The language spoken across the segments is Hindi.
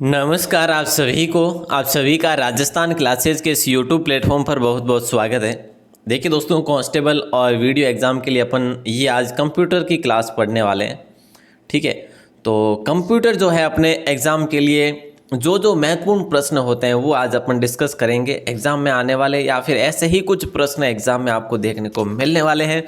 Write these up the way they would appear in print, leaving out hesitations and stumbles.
नमस्कार आप सभी का राजस्थान क्लासेज के इस यूट्यूब प्लेटफॉर्म पर बहुत बहुत स्वागत है। देखिए दोस्तों, कांस्टेबल और वीडियो एग्ज़ाम के लिए अपन ये आज कंप्यूटर की क्लास पढ़ने वाले हैं। ठीक है, तो कंप्यूटर जो है अपने एग्ज़ाम के लिए जो जो महत्वपूर्ण प्रश्न होते हैं वो आज अपन डिस्कस करेंगे। एग्ज़ाम में आने वाले या फिर ऐसे ही कुछ प्रश्न एग्ज़ाम में आपको देखने को मिलने वाले हैं।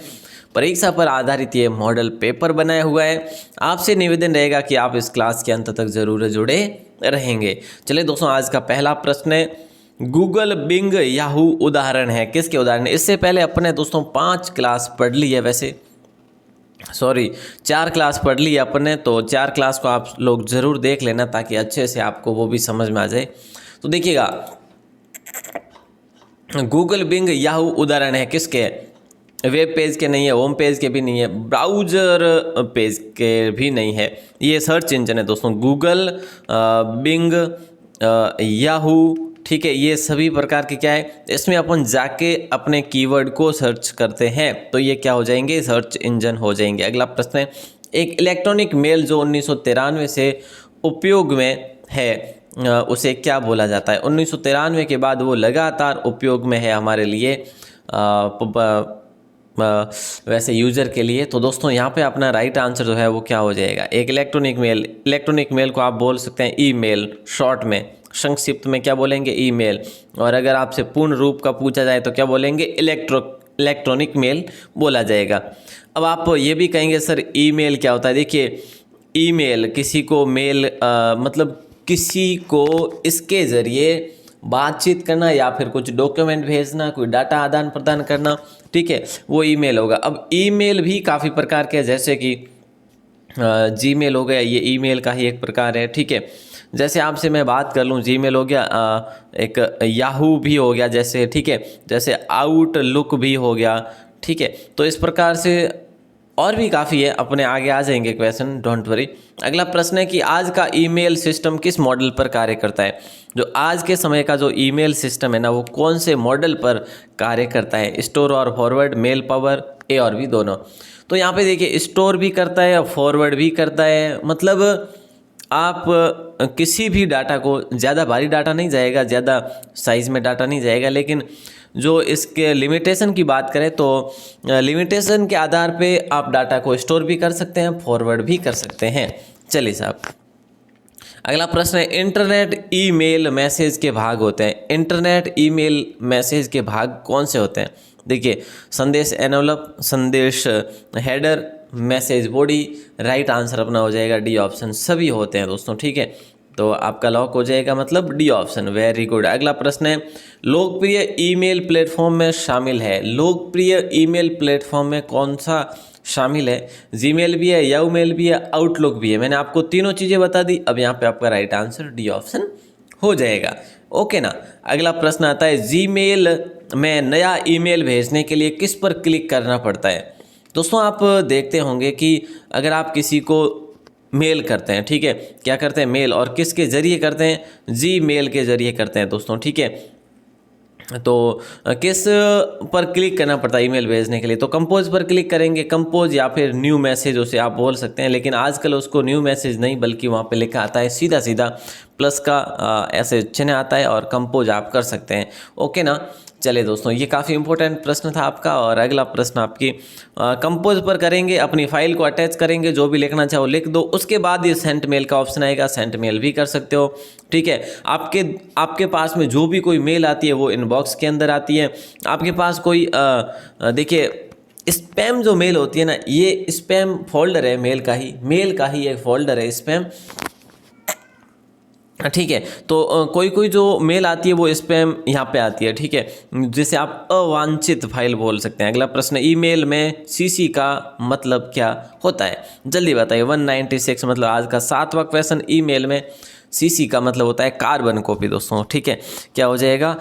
परीक्षा पर आधारित ये मॉडल पेपर बनाया हुआ है। आपसे निवेदन रहेगा कि आप इस क्लास के अंत तक ज़रूर जुड़े रहेंगे। चलिए दोस्तों, आज का पहला प्रश्न है, गूगल, बिंग, याहू उदाहरण है। किसके उदाहरण है? इससे पहले अपने दोस्तों 5 क्लास पढ़ ली है, वैसे 4 क्लास पढ़ ली है अपने, तो 4 क्लास को आप लोग ज़रूर देख लेना ताकि अच्छे से आपको वो भी समझ में आ जाए। तो देखिएगा, गूगल, बिंग, याहू उदाहरण है किसके? वेब पेज के नहीं है, होम पेज के भी नहीं है, ब्राउज़र पेज के भी नहीं है। ये सर्च इंजन है दोस्तों, गूगल, बिंग, याहू। ठीक है, ये सभी प्रकार के क्या है, इसमें अपन जाके अपने कीवर्ड को सर्च करते हैं तो ये क्या हो जाएंगे, सर्च इंजन हो जाएंगे। अगला प्रश्न है, एक इलेक्ट्रॉनिक मेल जो 1993 से उपयोग में है उसे क्या बोला जाता है? 1993 के बाद वो लगातार उपयोग में है हमारे लिए, वैसे यूज़र के लिए। तो दोस्तों यहाँ पे अपना राइट आंसर जो है वो क्या हो जाएगा? एक इलेक्ट्रॉनिक मेल को आप बोल सकते हैं ईमेल, शॉर्ट में, संक्षिप्त में क्या बोलेंगे? ईमेल। और अगर आपसे पूर्ण रूप का पूछा जाए तो क्या बोलेंगे? इलेक्ट्रॉनिक मेल बोला जाएगा। अब आप ये भी कहेंगे सर ईमेल क्या होता है? देखिए, ईमेल किसी को मेल मतलब किसी को इसके ज़रिए बातचीत करना या फिर कुछ डॉक्यूमेंट भेजना, कोई डाटा आदान प्रदान करना, ठीक है, वो ईमेल होगा। अब ईमेल भी काफ़ी प्रकार के, जैसे कि जीमेल हो गया, ये ईमेल का ही एक प्रकार है। ठीक है, जैसे आपसे मैं बात कर लूँ, जीमेल हो गया, एक याहू भी हो गया जैसे, ठीक है, जैसे आउटलुक भी हो गया। ठीक है, तो इस प्रकार से और भी काफ़ी है, अपने आगे आ जाएंगे क्वेश्चन, डोंट वरी। अगला प्रश्न है कि आज का ईमेल सिस्टम किस मॉडल पर कार्य करता है? जो आज के समय का जो ईमेल सिस्टम है ना, वो कौन से मॉडल पर कार्य करता है? स्टोर और फॉरवर्ड, मेल पावर, ए और बी दोनों। तो यहाँ पे देखिए, स्टोर भी करता है, फॉरवर्ड भी करता है। मतलब आप किसी भी डाटा को, ज़्यादा भारी डाटा नहीं जाएगा, ज़्यादा साइज़ में डाटा नहीं जाएगा, लेकिन जो इसके लिमिटेशन की बात करें तो लिमिटेशन के आधार पे आप डाटा को स्टोर भी कर सकते हैं, फॉरवर्ड भी कर सकते हैं। चलिए साहब, अगला प्रश्न है, इंटरनेट ईमेल मैसेज के भाग होते हैं। इंटरनेट ईमेल मैसेज के भाग कौन से होते हैं? देखिए, संदेश एनवलप, संदेश header, message body. Right answer अपना हो जाएगा डी ऑप्शन, सभी होते हैं दोस्तों। ठीक है, तो आपका लॉक हो जाएगा, मतलब डी ऑप्शन। Very good. अगला प्रश्न है, लोकप्रिय ईमेल प्लेटफॉर्म में शामिल है। लोकप्रिय ईमेल प्लेटफॉर्म में कौन सा शामिल है? जीमेल भी है, याहू मेल भी है, आउटलुक भी है। मैंने आपको तीनों चीज़ें बता दी। अब यहाँ पे आपका राइट आंसर डी ऑप्शन हो जाएगा। ओके ना। अगला प्रश्न आता है, जीमेल में नया ईमेल भेजने के लिए किस पर क्लिक करना पड़ता है? दोस्तों, आप देखते होंगे कि अगर आप किसी को मेल करते हैं, ठीक है, क्या करते हैं? मेल। और किसके ज़रिए करते हैं? जीमेल के ज़रिए करते हैं दोस्तों। ठीक है, तो किस पर क्लिक करना पड़ता है ईमेल भेजने के लिए? तो कंपोज पर क्लिक करेंगे, कंपोज या फिर न्यू मैसेज उसे आप बोल सकते हैं, लेकिन आजकल उसको न्यू मैसेज नहीं बल्कि वहाँ पे लिखा आता है सीधा सीधा प्लस का ऐसे चिन्ह आता है, और कंपोज आप कर सकते हैं। ओके ना। चलिए दोस्तों, ये काफ़ी इंपॉर्टेंट प्रश्न था आपका। और अगला प्रश्न आपकी कंपोज पर करेंगे, अपनी फाइल को अटैच करेंगे, जो भी लिखना चाहो लिख दो। उसके बाद ये सेंट मेल का ऑप्शन आएगा, सेंट मेल भी कर सकते हो। ठीक है, आपके पास में जो भी कोई मेल आती है वो इनबॉक्स के अंदर आती है। आपके पास कोई देखिए, स्पैम जो मेल होती है ना, ये स्पैम फोल्डर है, मेल का ही एक फोल्डर है स्पैम। ठीक है, तो कोई जो मेल आती है वो स्पैम यहाँ पे आती है। ठीक है, जिसे आप अवांछित फाइल बोल सकते हैं। अगला प्रश्न, ईमेल में सीसी का मतलब क्या होता है? जल्दी बताइए। 196 मतलब आज का 7वां क्वेश्चन। ईमेल में सीसी का मतलब होता है कार्बन कॉपी दोस्तों। ठीक है, क्या हो जाएगा?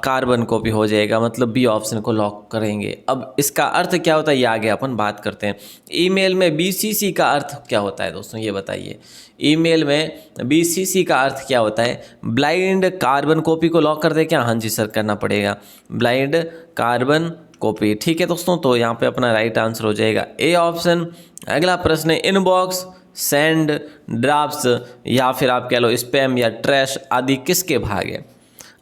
कार्बन कॉपी हो जाएगा, मतलब बी ऑप्शन को लॉक करेंगे। अब इसका अर्थ क्या होता है ये आगे अपन बात करते हैं। ईमेल में बीसीसी का अर्थ क्या होता है दोस्तों, ये बताइए। ईमेल में बीसीसी का अर्थ क्या होता है? ब्लाइंड कार्बन कॉपी को लॉक कर दे क्या? हाँ जी सर, करना पड़ेगा, ब्लाइंड कार्बन कॉपी। ठीक है दोस्तों, तो यहाँ पे अपना राइट आंसर हो जाएगा ए ऑप्शन। अगला प्रश्न है, इनबॉक्स सेंड, ड्राफ्ट्स या फिर आप कह लो स्पैम या ट्रैश आदि किसके भाग है?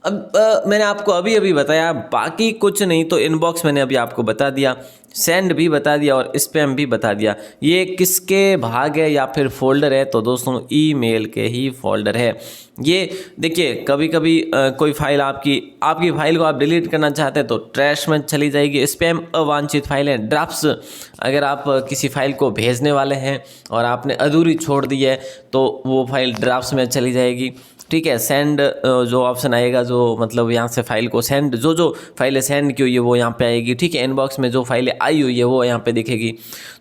अब मैंने आपको अभी अभी बताया, बाकी कुछ नहीं तो इनबॉक्स मैंने अभी आपको बता दिया, सेंड भी बता दिया और स्पैम भी बता दिया। ये किसके भाग है या फिर फोल्डर है? तो दोस्तों ईमेल के ही फोल्डर है। ये देखिए कभी कभी कोई फाइल आपकी फाइल को आप डिलीट करना चाहते हैं तो ट्रैश में चली जाएगी। स्पैम अवांछित फाइलें, ड्राफ्ट्स अगर आप किसी फाइल को भेजने वाले हैं और आपने अधूरी छोड़ दी है तो वो फाइल ड्राफ्ट्स में चली जाएगी। ठीक है, सेंड जो ऑप्शन आएगा, जो मतलब यहाँ से फाइल को सेंड, जो फाइलें सेंड की हुई है वो यहाँ पे आएगी। ठीक है, इनबॉक्स में जो फाइलें आई हुई है वो यहाँ पे दिखेगी।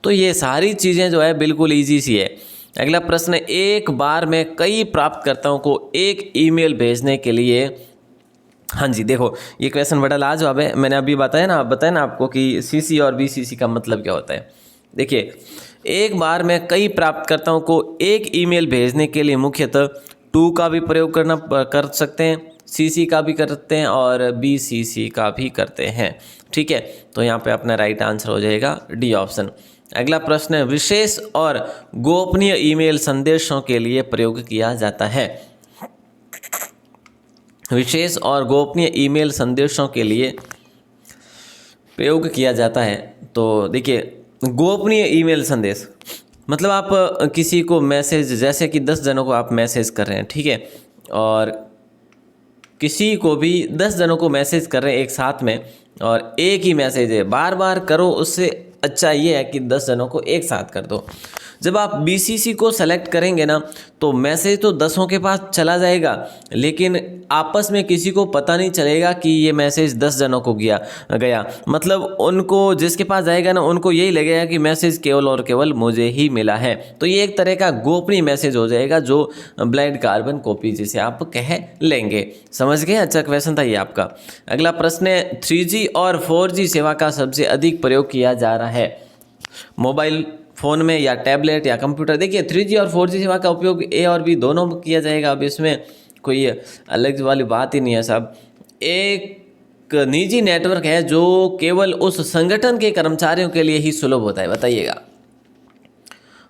तो ये सारी चीज़ें जो है बिल्कुल ईजी सी है। अगला प्रश्न है, एक बार में कई प्राप्तकर्ताओं को एक ईमेल भेजने के लिए, हाँ जी देखो ये क्वेश्चन बड़ा लाजवाब है। मैंने अभी बताया ना आपको कि सीसी और बीसीसी का मतलब क्या होता है। देखिए, एक बार में कई प्राप्तकर्ताओं को एक ईमेल भेजने के लिए मुख्यतः टू का भी प्रयोग कर सकते हैं, सीसी का भी करते हैं और बीसीसी का भी करते हैं। ठीक है, तो यहाँ पे अपना राइट आंसर हो जाएगा डी ऑप्शन। अगला प्रश्न है, विशेष और गोपनीय ईमेल संदेशों के लिए प्रयोग किया जाता है। विशेष और गोपनीय ईमेल संदेशों के लिए प्रयोग किया जाता है। तो देखिए, गोपनीय ईमेल संदेश मतलब आप किसी को मैसेज, जैसे कि 10 जनों को आप मैसेज कर रहे हैं, ठीक है, और किसी को भी 10 जनों को मैसेज कर रहे हैं एक साथ में और एक ही मैसेज है, बार बार करो, उससे अच्छा ये है कि 10 जनों को एक साथ कर दो। जब आप बीसीसी को सेलेक्ट करेंगे ना तो मैसेज तो 10 के पास चला जाएगा, लेकिन आपस में किसी को पता नहीं चलेगा कि ये मैसेज 10 जनों को गया। मतलब उनको जिसके पास जाएगा ना उनको यही लगेगा कि मैसेज केवल और केवल मुझे ही मिला है। तो ये एक तरह का गोपनीय मैसेज हो जाएगा, जो ब्लाइंड कार्बन कॉपी जिसे आप कह लेंगे। समझ गए? अच्छा क्वेश्चन था ये आपका। अगला प्रश्न है, 3G और 4G सेवा का सबसे अधिक प्रयोग किया जा रहा है मोबाइल फ़ोन में या टैबलेट या कंप्यूटर। देखिए 3G और 4G सेवा का उपयोग ए और बी दोनों किया जाएगा। अब इसमें कोई अलग वाली बात ही नहीं है साहब। एक निजी नेटवर्क है जो केवल उस संगठन के कर्मचारियों के लिए ही सुलभ होता है, बताइएगा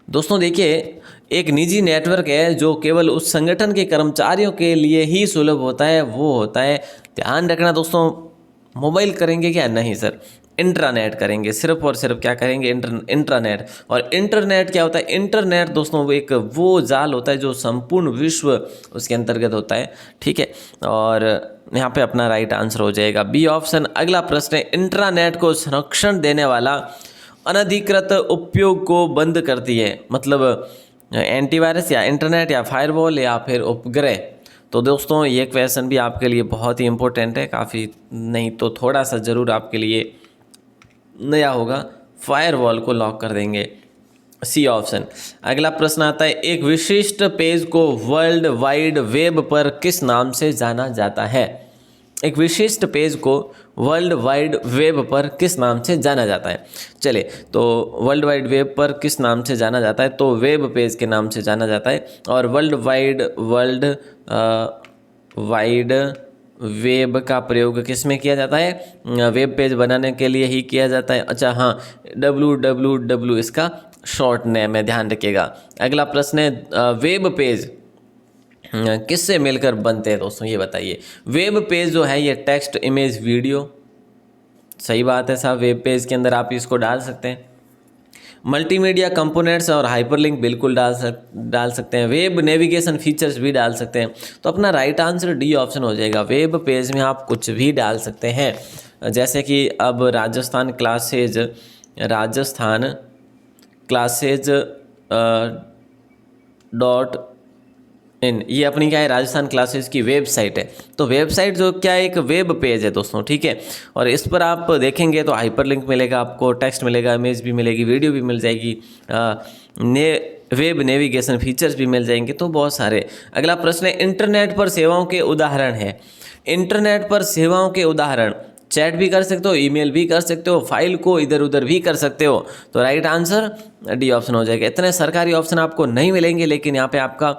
दोस्तों। देखिए, एक निजी नेटवर्क है जो केवल उस संगठन के कर्मचारियों के लिए ही सुलभ होता है, वो होता है, ध्यान रखना दोस्तों, मोबाइल करेंगे क्या? नहीं सर, इंट्रानेट करेंगे। सिर्फ और सिर्फ क्या करेंगे? इंट्रानेट। और इंटरनेट क्या होता है? इंटरनेट दोस्तों वो एक वो जाल होता है जो संपूर्ण विश्व उसके अंतर्गत होता है। ठीक है, और यहाँ पे अपना राइट आंसर हो जाएगा बी ऑप्शन। अगला प्रश्न है, इंट्रानेट को संरक्षण देने वाला अनधिकृत उपयोग को बंद करती है, मतलब एंटीवायरस या इंटरनेट या फायरवॉल या फिर उपग्रह। तो दोस्तों ये क्वेश्चन भी आपके लिए बहुत ही इम्पोर्टेंट है, काफ़ी नहीं तो थोड़ा सा ज़रूर आपके लिए नया होगा। फायरवॉल को लॉक कर देंगे, सी ऑप्शन। अगला प्रश्न आता है, एक विशिष्ट पेज को वर्ल्ड वाइड वेब पर किस नाम से जाना जाता है? एक विशिष्ट पेज को वर्ल्ड वाइड वेब पर किस नाम से जाना जाता है? चले तो वर्ल्ड वाइड वेब पर किस नाम से जाना जाता है? तो वेब पेज के नाम से जाना जाता है। और वर्ल्ड वाइड वेब का प्रयोग किस में किया जाता है? वेब पेज बनाने के लिए ही किया जाता है। अच्छा हाँ, www इसका शॉर्ट नेम है, ध्यान रखिएगा। अगला प्रश्न है, वेब पेज किससे मिलकर बनते हैं दोस्तों, ये बताइए। वेब पेज जो है ये टेक्स्ट, इमेज, वीडियो, सही बात है साहब, वेब पेज के अंदर आप इसको डाल सकते हैं। मल्टीमीडिया कंपोनेंट्स और हाइपरलिंक बिल्कुल डाल सकते हैं। वेब नेविगेशन फीचर्स भी डाल सकते हैं। तो अपना राइट आंसर डी ऑप्शन हो जाएगा। वेब पेज में आप कुछ भी डाल सकते हैं, जैसे कि अब राजस्थान क्लासेज .in ये अपनी क्या है? राजस्थान क्लासेस की वेबसाइट है। तो वेबसाइट जो क्या है? एक वेब पेज है दोस्तों, ठीक है। और इस पर आप देखेंगे तो हाइपरलिंक मिलेगा आपको, टेक्स्ट मिलेगा, इमेज भी मिलेगी, वीडियो भी मिल जाएगी, वेब नेविगेशन फीचर्स भी मिल जाएंगे, तो बहुत सारे। अगला प्रश्न है, इंटरनेट पर सेवाओं के उदाहरण है। इंटरनेट पर सेवाओं के उदाहरण, चैट भी कर सकते हो, ईमेल भी कर सकते हो, फाइल को इधर उधर भी कर सकते हो। तो राइट आंसर डी ऑप्शन हो जाएगा। इतने सरकारी ऑप्शन आपको नहीं मिलेंगे, लेकिन यहाँ पे आपका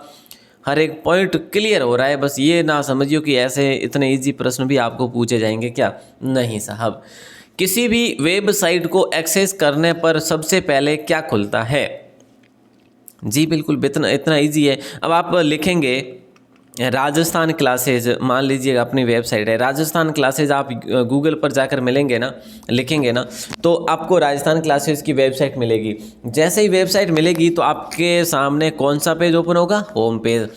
हर एक पॉइंट क्लियर हो रहा है। बस ये ना समझियो कि ऐसे इतने इजी प्रश्न भी आपको पूछे जाएंगे क्या, नहीं साहब। किसी भी वेबसाइट को एक्सेस करने पर सबसे पहले क्या खुलता है? जी बिल्कुल, इतना इतना ईजी है। अब आप लिखेंगे राजस्थान क्लासेज, मान लीजिए अपनी वेबसाइट है राजस्थान क्लासेज, आप गूगल पर जाकर मिलेंगे ना, लिखेंगे ना, तो आपको राजस्थान क्लासेज की वेबसाइट मिलेगी। जैसे ही वेबसाइट मिलेगी तो आपके सामने कौन सा पेज ओपन होगा? Home page.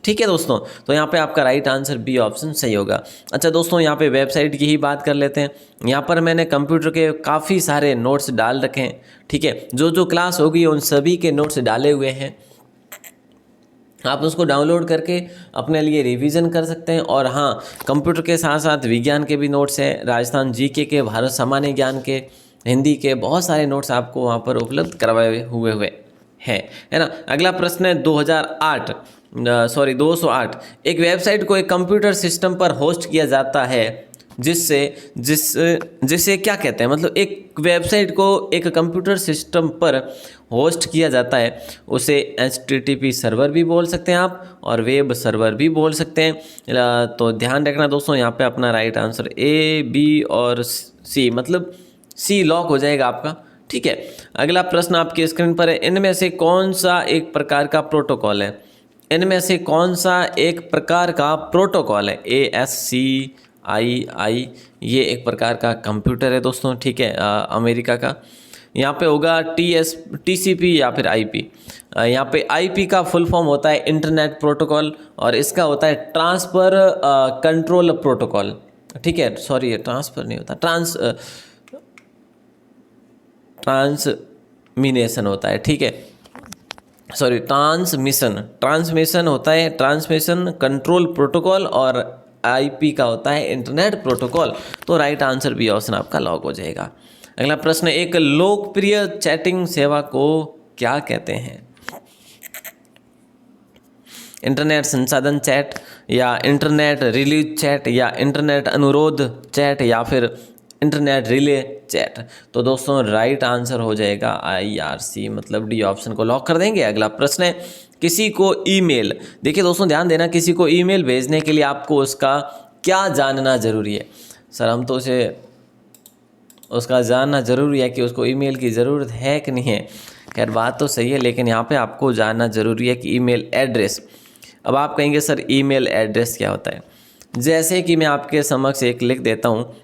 ठीक है दोस्तों, तो यहाँ पे आपका राइट आंसर बी ऑप्शन सही होगा। अच्छा दोस्तों, यहाँ पे वेबसाइट की ही बात कर लेते हैं। यहाँ पर मैंने कंप्यूटर के काफ़ी सारे नोट्स डाल रखे हैं। ठीक है, जो जो क्लास होगी उन सभी के नोट्स डाले हुए हैं, आप उसको डाउनलोड करके अपने लिए रिवीजन कर सकते हैं। और हाँ, कंप्यूटर के साथ साथ विज्ञान के भी नोट्स हैं, राजस्थान जीके के, भारत सामान्य ज्ञान के, हिंदी के, बहुत सारे नोट्स आपको वहाँ पर उपलब्ध करवाए हुए हैं, है ना। अगला प्रश्न है 208 एक वेबसाइट को एक कंप्यूटर सिस्टम पर होस्ट किया जाता है जिससे क्या कहते हैं, मतलब एक वेबसाइट को एक कंप्यूटर सिस्टम पर होस्ट किया जाता है, उसे HTTP सर्वर भी बोल सकते हैं आप, और वेब सर्वर भी बोल सकते हैं। तो ध्यान रखना दोस्तों, यहाँ पे अपना राइट आंसर A, B और C, मतलब C लॉक हो जाएगा आपका। ठीक है, अगला प्रश्न आपकी स्क्रीन पर है, इनमें से कौन सा एक प्रकार का प्रोटोकॉल है? इनमें से कौन सा एक प्रकार का प्रोटोकॉल है? ASCII, ये एक प्रकार का कंप्यूटर है दोस्तों। ठीक है, अमेरिका का। यहाँ पे होगा TCP या फिर IP। यहाँ पे IP का फुल फॉर्म होता है इंटरनेट प्रोटोकॉल, और इसका होता है ट्रांसफ़र कंट्रोल प्रोटोकॉल। ठीक है, सॉरी, ट्रांसफ़र नहीं होता, ट्रांसमिनेशन होता है। ठीक है, सॉरी, ट्रांसमिशन होता है, ट्रांसमिशन कंट्रोल प्रोटोकॉल, और IP का होता है इंटरनेट प्रोटोकॉल। तो राइट आंसर बी ऑप्शन आपका लॉक हो जाएगा। अगला प्रश्न, एक लोकप्रिय चैटिंग सेवा को क्या कहते हैं? इंटरनेट संसाधन चैट, या इंटरनेट रिलीज चैट, या इंटरनेट अनुरोध चैट, या फिर इंटरनेट रिले चैट। तो दोस्तों राइट आंसर हो जाएगा IRC, मतलब डी ऑप्शन को लॉक कर देंगे। अगला प्रश्न है, किसी को ईमेल, देखिए दोस्तों ध्यान देना, किसी को ईमेल भेजने के लिए आपको उसका क्या जानना जरूरी है? सर हम तो उसका जानना ज़रूरी है कि उसको ईमेल की ज़रूरत है कि नहीं है। खैर बात तो सही है, लेकिन यहाँ पे आपको जानना ज़रूरी है कि ईमेल एड्रेस। अब आप कहेंगे सर ईमेल एड्रेस क्या होता है? जैसे कि मैं आपके समक्ष एक लिख देता हूँ,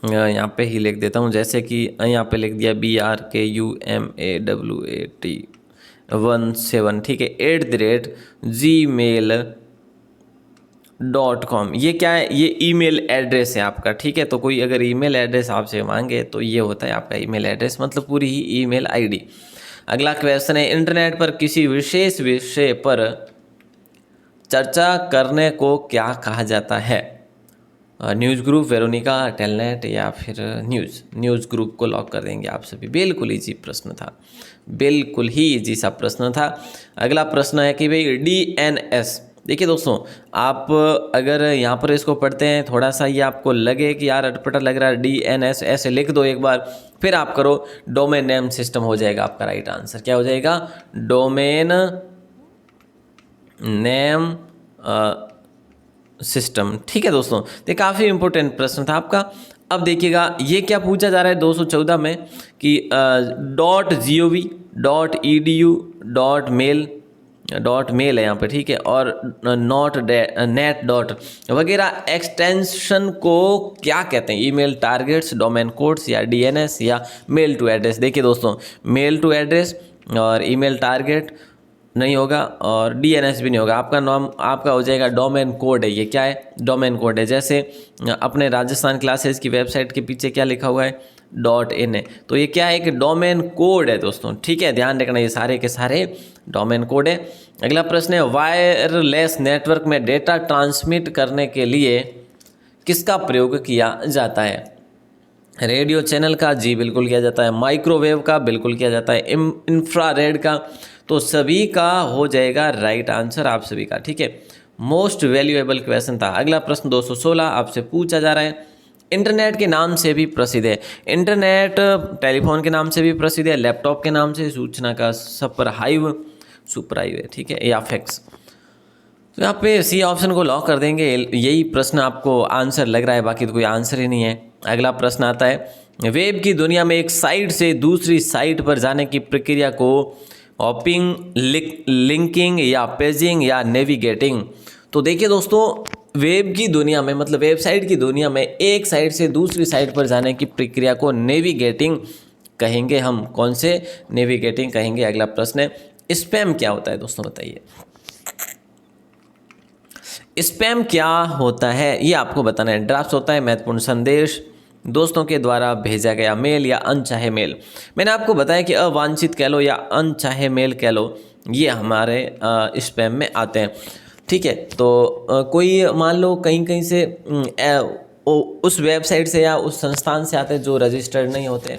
यहाँ पे ही लिख देता हूँ, जैसे कि यहाँ पे लिख दिया BRKUMAWAT17, ठीक है, @gmail.com। ये क्या है? ये ईमेल एड्रेस है आपका। ठीक है, तो कोई अगर ईमेल एड्रेस आपसे मांगे तो ये होता है आपका ईमेल एड्रेस, मतलब पूरी ही ईमेल ID। अगला क्वेश्चन है, इंटरनेट पर किसी विशेष विषय पर चर्चा करने को क्या कहा जाता है? न्यूज़ ग्रुप, वेरोनिका, टेलनेट, या फिर न्यूज़ ग्रुप को लॉक कर देंगे आप सभी। बिल्कुल ईजी प्रश्न था, बिल्कुल ही ईजी सा प्रश्न था। अगला प्रश्न है कि भाई DNS, देखिए दोस्तों, आप अगर यहाँ पर इसको पढ़ते हैं, थोड़ा सा ये आपको लगे कि यार अटपटा लग रहा है, DNS ऐसे लिख दो एक बार, फिर आप करो, डोमेन नेम सिस्टम हो जाएगा आपका राइट आंसर। क्या हो जाएगा? Domain name system. ठीक है दोस्तों, ये काफ़ी इंपॉर्टेंट प्रश्न था आपका। अब देखिएगा ये क्या पूछा जा रहा है 214 में कि .gov.edu.mail है यहाँ पे, ठीक है, और .net वगैरह एक्सटेंशन को क्या कहते हैं? ईमेल टारगेट्स, डोमेन कोड्स, या DNS, या मेल टू एड्रेस। देखिए दोस्तों, मेल टू एड्रेस और ईमेल टारगेट नहीं होगा, और DNS भी नहीं होगा। आपका नाम आपका हो जाएगा डोमेन कोड है। ये क्या है? डोमेन कोड है। जैसे अपने राजस्थान क्लासेस की वेबसाइट के पीछे क्या लिखा हुआ है? .in है, तो ये क्या है? कि डोमेन कोड है दोस्तों। ठीक है, ध्यान रखना, ये सारे के सारे डोमेन कोड है। अगला प्रश्न है, वायरलेस नेटवर्क में डेटा ट्रांसमिट करने के लिए किसका प्रयोग किया जाता है? रेडियो चैनल का? जी बिल्कुल किया जाता है। माइक्रोवेव का? बिल्कुल किया जाता है। इंफ्रारेड का? तो सभी का हो जाएगा राइट आंसर आप सभी का। ठीक है, मोस्ट वैल्यूएबल क्वेश्चन था। अगला प्रश्न 216 आपसे पूछा जा रहा है, इंटरनेट के नाम से भी प्रसिद्ध है। इंटरनेट टेलीफोन के नाम से भी प्रसिद्ध है, लैपटॉप के नाम से, सूचना का सुपर हाइव है, ठीक है, या फैक्स। तो यहाँ पे सी ऑप्शन को लॉक कर देंगे। यही प्रश्न आपको आंसर लग रहा है, बाकी तो कोई आंसर ही नहीं है। अगला प्रश्न आता है, वेब की दुनिया में एक साइट से दूसरी साइट पर जाने की प्रक्रिया को होपिंग, लिंकिंग या पेजिंग या नेविगेटिंग। तो देखिए दोस्तों, वेब की दुनिया में मतलब वेबसाइट की दुनिया में एक साइट से दूसरी साइट पर जाने की प्रक्रिया को नेविगेटिंग कहेंगे हम। कौन से? नेविगेटिंग कहेंगे। अगला प्रश्न है, स्पैम क्या होता है दोस्तों, बताइए। स्पैम क्या होता है ये आपको बताना है। ड्राफ्ट होता है महत्वपूर्ण संदेश, दोस्तों के द्वारा भेजा गया मेल या अनचाहे मेल। मैंने आपको बताया कि अवांछित कह लो या अनचाहे मेल कह लो, ये हमारे स्पैम में आते हैं। ठीक है, तो कोई मान लो कहीं कहीं से उस वेबसाइट से या उस संस्थान से आते हैं जो रजिस्टर्ड नहीं होते,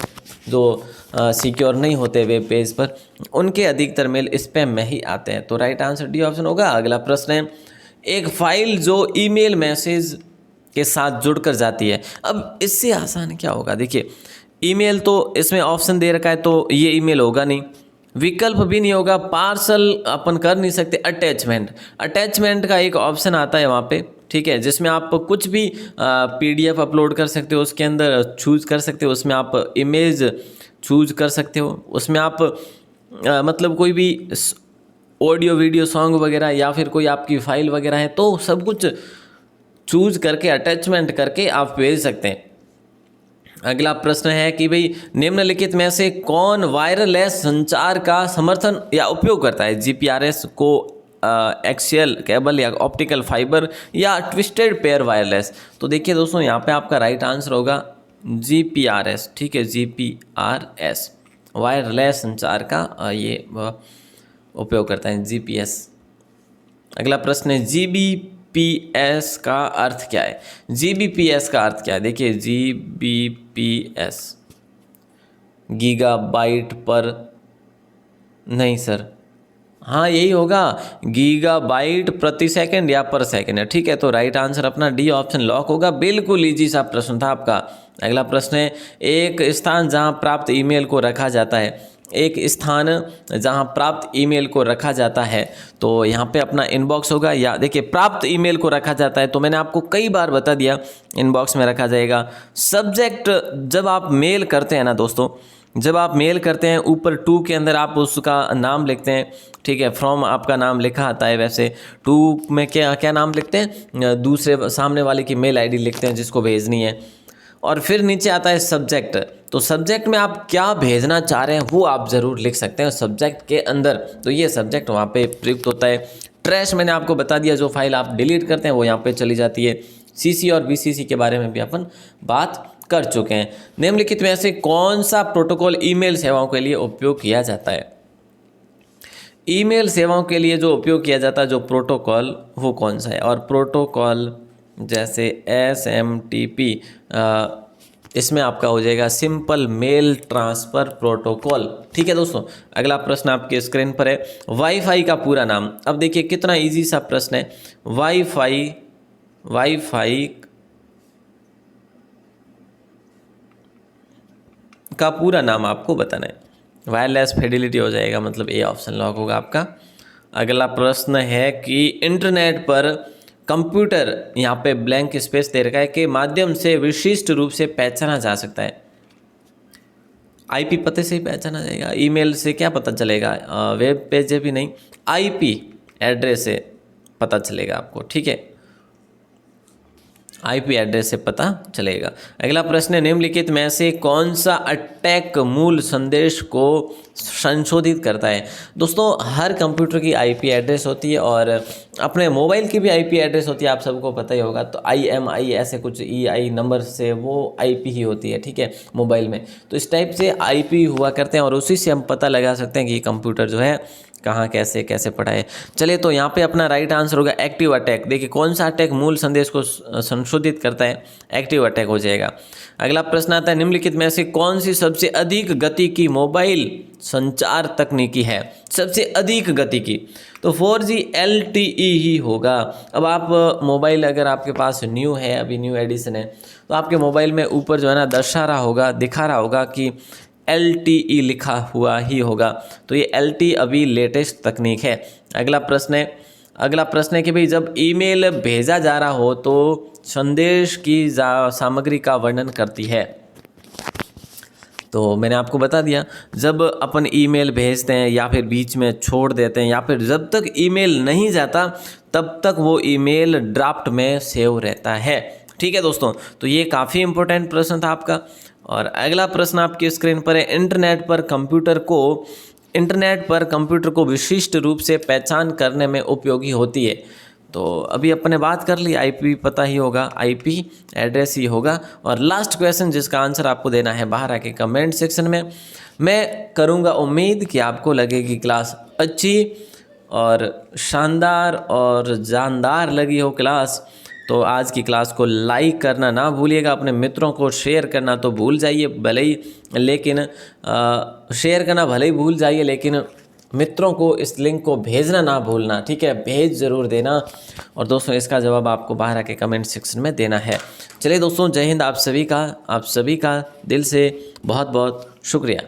जो सिक्योर नहीं होते वेब पेज पर, उनके अधिकतर मेल स्पैम में ही आते हैं। तो राइट आंसर डी ऑप्शन होगा। अगला प्रश्न है, एक फाइल जो ईमेल मैसेज के साथ जुड़कर जाती है। अब इससे आसान क्या होगा? देखिए, ईमेल तो इसमें ऑप्शन दे रखा है तो ये ईमेल होगा नहीं, विकल्प भी नहीं होगा, पार्सल अपन कर नहीं सकते। अटैचमेंट का एक ऑप्शन आता है वहाँ पे, ठीक है, जिसमें आप कुछ भी PDF अपलोड कर सकते हो, उसके अंदर चूज कर सकते हो, उसमें आप इमेज चूज कर सकते हो, उसमें आप मतलब कोई भी ऑडियो वीडियो सॉन्ग वगैरह या फिर कोई आपकी फाइल वगैरह है तो सब कुछ चूज करके अटैचमेंट करके आप भेज सकते हैं। अगला प्रश्न है कि भाई निम्नलिखित में से कौन वायरलेस संचार का समर्थन या उपयोग करता है? GPRS को, एक्सियल केबल या ऑप्टिकल फाइबर या ट्विस्टेड पेयर वायरलेस। तो देखिए दोस्तों, यहाँ पे आपका राइट आंसर होगा GPRS। ठीक है, GPRS वायरलेस संचार का ये उपयोग करता है, GPS। अगला प्रश्न है, GBPS का अर्थ क्या है? GBPS का अर्थ क्या है? देखिए, GBPS गीगाबाइट पर, नहीं सर, हाँ यही होगा, गीगाबाइट प्रति सेकंड या पर सेकंड है। ठीक है, तो राइट आंसर अपना डी ऑप्शन लॉक होगा। बिल्कुल इजी सा प्रश्न था आपका। अगला प्रश्न है, एक स्थान जहां प्राप्त ईमेल को रखा जाता है। एक स्थान जहां प्राप्त ईमेल को रखा जाता है, तो यहाँ पे अपना इनबॉक्स होगा। या देखिए, प्राप्त ईमेल को रखा जाता है तो मैंने आपको कई बार बता दिया, इनबॉक्स में रखा जाएगा। सब्जेक्ट, जब आप मेल करते हैं ना दोस्तों, जब आप मेल करते हैं ऊपर टू के अंदर आप उसका नाम लिखते हैं। ठीक है, फ्रॉम आपका नाम लिखा आता है, वैसे टू में क्या क्या नाम लिखते हैं? दूसरे सामने वाले की मेल ID लिखते हैं जिसको भेजनी है। और फिर नीचे आता है सब्जेक्ट। तो सब्जेक्ट में आप क्या भेजना चाह रहे हैं वो आप ज़रूर लिख सकते हैं सब्जेक्ट के अंदर। तो ये सब्जेक्ट वहाँ पे प्रयुक्त होता है। ट्रैश मैंने आपको बता दिया, जो फाइल आप डिलीट करते हैं वो यहाँ पे चली जाती है। CC और BCC के बारे में भी अपन बात कर चुके हैं। निम्नलिखित में से कौन सा प्रोटोकॉल ईमेल सेवाओं के लिए उपयोग किया जाता है? ईमेल सेवाओं के लिए जो उपयोग किया जाता है जो प्रोटोकॉल, वो कौन सा है? और प्रोटोकॉल जैसे SMTP, इसमें आपका हो जाएगा सिंपल मेल ट्रांसफ़र प्रोटोकॉल। ठीक है दोस्तों, अगला प्रश्न आपके स्क्रीन पर है, वाईफाई का पूरा नाम। अब देखिए कितना इजी सा प्रश्न है। वाईफाई का पूरा नाम आपको बताना है। वायरलेस फिडेलिटी हो जाएगा, मतलब ए ऑप्शन लॉक होगा आपका। अगला प्रश्न है कि इंटरनेट पर कंप्यूटर, यहाँ पे ब्लैंक स्पेस दे रखा है, के माध्यम से विशिष्ट रूप से पहचाना जा सकता है। IP पते से ही पहचाना जाएगा, ईमेल से क्या पता चलेगा? वेब पेज भी नहीं, IP एड्रेस से पता चलेगा आपको। ठीक है, IP एड्रेस से पता चलेगा। अगला प्रश्न है, निम्नलिखित में से कौन सा अटैक मूल संदेश को संशोधित करता है? दोस्तों, हर कंप्यूटर की IP एड्रेस होती है और अपने मोबाइल की भी IP एड्रेस होती है, आप सबको पता ही होगा। तो IMI ऐसे कुछ EI नंबर से वो IP ही होती है। ठीक है, मोबाइल में तो इस टाइप से IP हुआ करते हैं और उसी से हम पता लगा सकते हैं कि कंप्यूटर जो है कहाँ कैसे कैसे पढ़ा है। चलिए, तो यहाँ पे अपना राइट आंसर होगा एक्टिव अटैक। देखिए, कौन सा अटैक मूल संदेश को संशोधित करता है? एक्टिव अटैक हो जाएगा। अगला प्रश्न आता है, निम्नलिखित में से कौन सी सबसे अधिक गति की मोबाइल संचार तकनीकी है? सबसे अधिक गति की तो 4G LTE ही होगा। अब आप मोबाइल अगर आपके पास न्यू है, अभी न्यू एडिशन है, तो आपके मोबाइल में ऊपर जो है ना दिखा रहा होगा कि LTE लिखा हुआ ही होगा। तो ये LTE अभी लेटेस्ट तकनीक है। अगला प्रश्न है कि भाई जब ईमेल भेजा जा रहा हो तो संदेश की सामग्री का वर्णन करती है। तो मैंने आपको बता दिया, जब अपन ईमेल भेजते हैं या फिर बीच में छोड़ देते हैं या फिर जब तक ईमेल नहीं जाता तब तक वो ईमेल ड्राफ्ट में सेव रहता है। ठीक है दोस्तों, तो ये काफ़ी इंपॉर्टेंट प्रश्न था आपका। और अगला प्रश्न आपकी स्क्रीन पर है, इंटरनेट पर कंप्यूटर को विशिष्ट रूप से पहचान करने में उपयोगी होती है। तो अभी अपने बात कर ली, आईपी पता ही होगा, आईपी एड्रेस ही होगा। और लास्ट क्वेश्चन जिसका आंसर आपको देना है बाहर आके कमेंट सेक्शन में। मैं करूँगा उम्मीद कि आपको लगेगी क्लास अच्छी और शानदार और जानदार लगी हो क्लास। तो आज की क्लास को लाइक करना ना भूलिएगा, अपने मित्रों को शेयर करना तो भूल जाइए भले ही, लेकिन शेयर करना भले ही भूल जाइए, लेकिन मित्रों को इस लिंक को भेजना ना भूलना। ठीक है, भेज ज़रूर देना। और दोस्तों इसका जवाब आपको बाहर आके कमेंट सेक्शन में देना है। चलिए दोस्तों, जय हिंद। आप सभी का दिल से बहुत बहुत शुक्रिया।